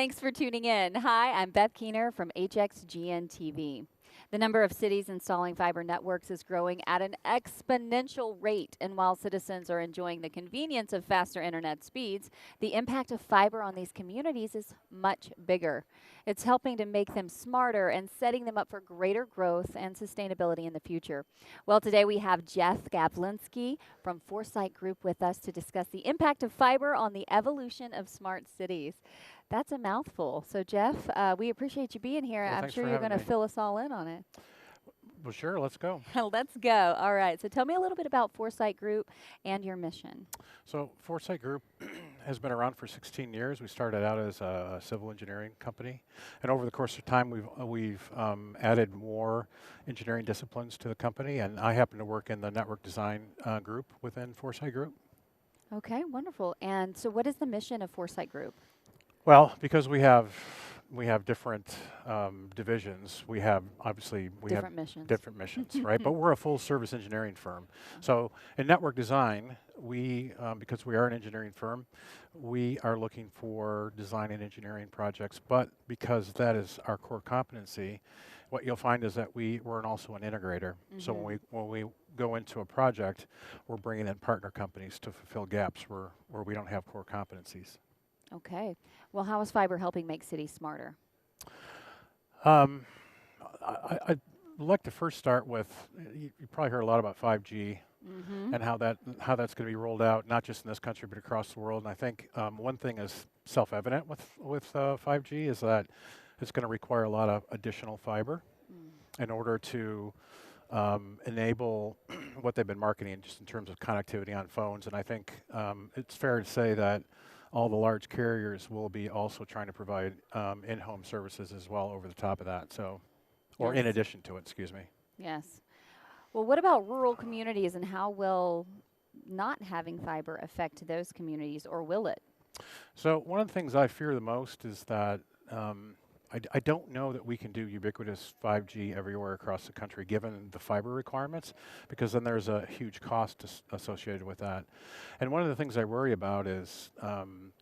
Thanks for tuning in. Hi, I'm Beth Keener from HXGN TV. The number of cities installing fiber networks is growing at an exponential rate, and while citizens are enjoying the convenience of faster internet speeds, the impact of fiber on these communities is much bigger. It's helping to make them smarter and setting them up for greater growth and sustainability in the future. Well, today we have Jeff Gavlinski from Foresight Group with us to discuss the impact of fiber on the evolution of smart cities. That's a mouthful. So, Jeff, we appreciate you being here. Well, I'm thanks sure for you're having going to me. fill us all in on it. Well, sure, let's go. Let's go. All right. So, tell me a little bit about Foresight Group and your mission. So, Foresight Group has been around for 16 years. We started out as a civil engineering company, and over the course of time, we've added more engineering disciplines to the company. And I happen to work in the network design group within Foresight Group. Okay, wonderful. And so, what is the mission of Foresight Group? Well, because we have different divisions. We have Different missions. different missions, right? But we're a full service engineering firm. So in network design, we because we are an engineering firm, we are looking for design and engineering projects. But because that is our core competency, what you'll find is that we're also an integrator. So when we go into a project, we're bringing in partner companies to fulfill gaps where we don't have core competencies. Okay. Well, how is fiber helping make cities smarter? I'd like to first start with, you probably heard a lot about 5G and how that's going to be rolled out, not just in this country, but across the world. And I think one thing is self-evident with 5G is that it's going to require a lot of additional fiber in order to enable what they've been marketing just in terms of connectivity on phones. And I think it's fair to say that all the large carriers will be also trying to provide in-home services as well over the top of that. So, or in addition to it, excuse me. Yes. Well, what about rural communities and how will not having fiber affect those communities, or will it? So one of the things I fear the most is that I don't know that we can do ubiquitous 5G everywhere across the country given the fiber requirements, because then there's a huge cost associated with that. And one of the things I worry about is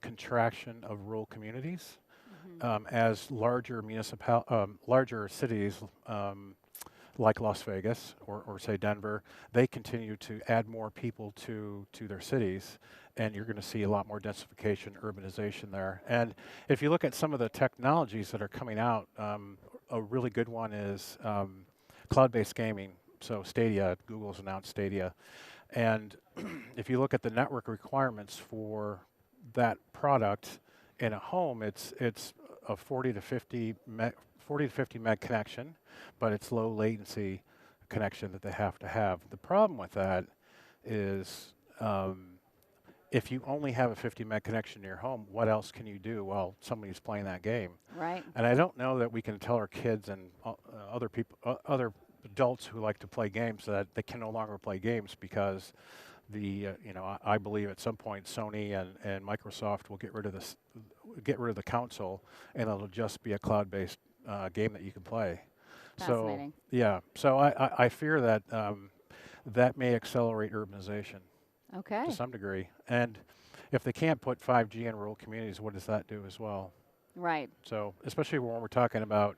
contraction of rural communities as larger larger cities like Las Vegas or say Denver, they continue to add more people to their cities, and you're going to see a lot more densification, urbanization there. And if you look at some of the technologies that are coming out, a really good one is cloud-based gaming. So Stadia, Google's announced Stadia. And if you look at the network requirements for that product in a home, it's a 40 to 50 meg connection, but it's low latency connection that they have to have. The problem with that is if you only have a 50 meg connection in your home, what else can you do while somebody's playing that game? Right. And I don't know that we can tell our kids and other people, other adults who like to play games that they can no longer play games because I believe at some point Sony and Microsoft will get rid of the console, and it'll just be a cloud-based game that you can play. Fascinating. So yeah, so I fear that that may accelerate urbanization to some degree. And if they can't put 5G in rural communities, what does that do as well? Right. So especially when we're talking about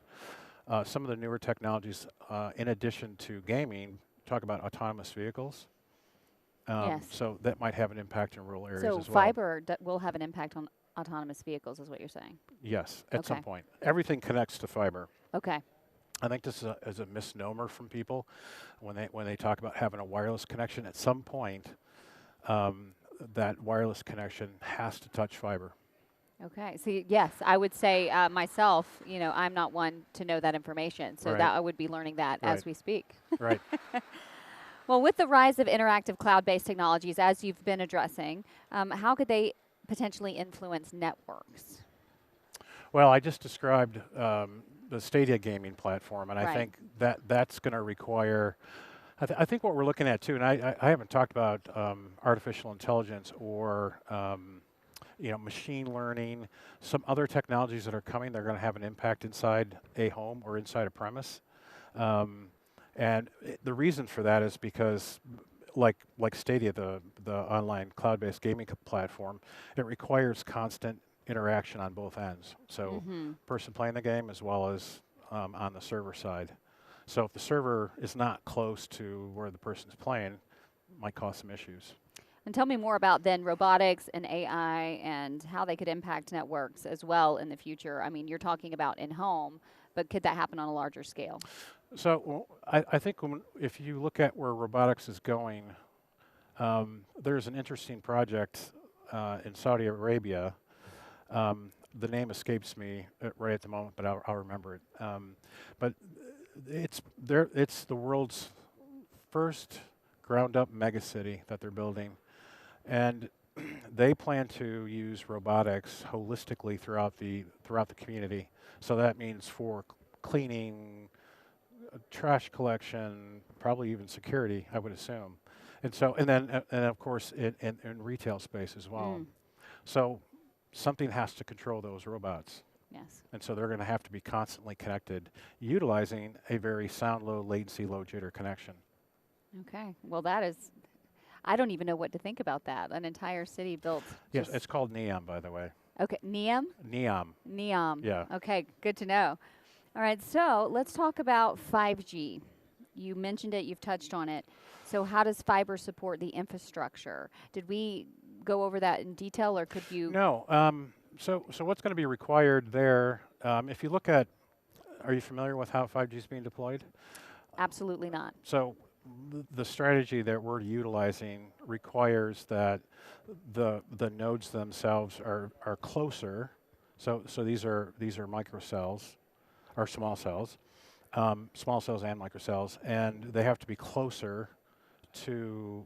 some of the newer technologies, in addition to gaming, talk about autonomous vehicles. Yes. So that might have an impact in rural areas So as well. fiber will have an impact on autonomous vehicles, is what you're saying? Yes, at some point. Everything connects to fiber. Okay. I think this is a misnomer from people when they talk about having a wireless connection. At some point, that wireless connection has to touch fiber. Okay. See, yes, I would say myself, I'm not one to know that information. So that I would be learning that as we speak. Right. Well, with the rise of interactive cloud-based technologies, as you've been addressing, how could they potentially influence networks? Well, I just described the Stadia gaming platform, and I think that's going to require. I think what we're looking at too, and I haven't talked about artificial intelligence or machine learning, some other technologies that are coming. They're going to have an impact inside a home or inside a premise. And the reason for that is because, like Stadia, the online cloud-based gaming platform, it requires constant interaction on both ends. So person playing the game as well as on the server side. So if the server is not close to where the person's playing, it might cause some issues. And tell me more about then robotics and AI and how they could impact networks as well in the future. I mean, you're talking about in-home, but could that happen on a larger scale? So I think if you look at where robotics is going, there's an interesting project in Saudi Arabia. The name escapes me right at the moment, but I'll remember it. But it's the world's first ground-up megacity that they're building, and they plan to use robotics holistically throughout the community. So that means for cleaning, trash collection, probably even security, I would assume. And so, and then, and of course, in retail space as well. So something has to control those robots. Yes. And so they're going to have to be constantly connected, utilizing a very sound, low latency, low jitter connection. Okay. Well, that is, I don't even know what to think about that. An entire city built. Yes, it's called NEOM, by the way. Okay. NEOM? NEOM. NEOM. Yeah. Okay. Good to know. All right. So let's talk about 5G. You mentioned it. You've touched on it. So how does fiber support the infrastructure? Did we go over that in detail, or could you? No. So what's going to be required there? If you look at, are you familiar with how 5G is being deployed? Absolutely not. So the strategy that we're utilizing requires that the nodes themselves are closer. So these are microcells, or small cells and microcells, and they have to be closer to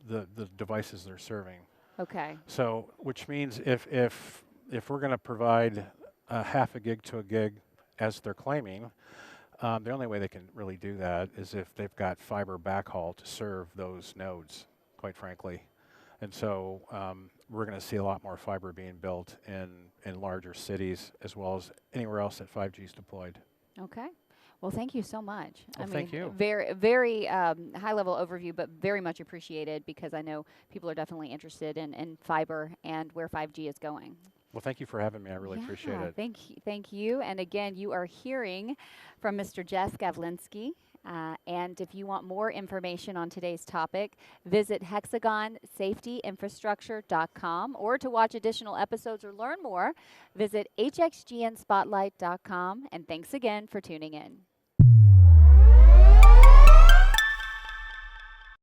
the devices they're serving. Okay. So which means if we're going to provide half a gig to a gig as they're claiming, the only way they can really do that is if they've got fiber backhaul to serve those nodes, quite frankly. And so we're going to see a lot more fiber being built in larger cities as well as anywhere else that 5G is deployed. Okay. Well, thank you so much. Well, thank you. Very high-level overview, but very much appreciated, because I know people are definitely interested in fiber and where 5G is going. Well, thank you for having me. I really appreciate it. Thank you. And again, you are hearing from Mr. Jess Gavlinsky. And if you want more information on today's topic, visit hexagonsafetyinfrastructure.com, or to watch additional episodes or learn more, visit hxgnspotlight.com. And thanks again for tuning in.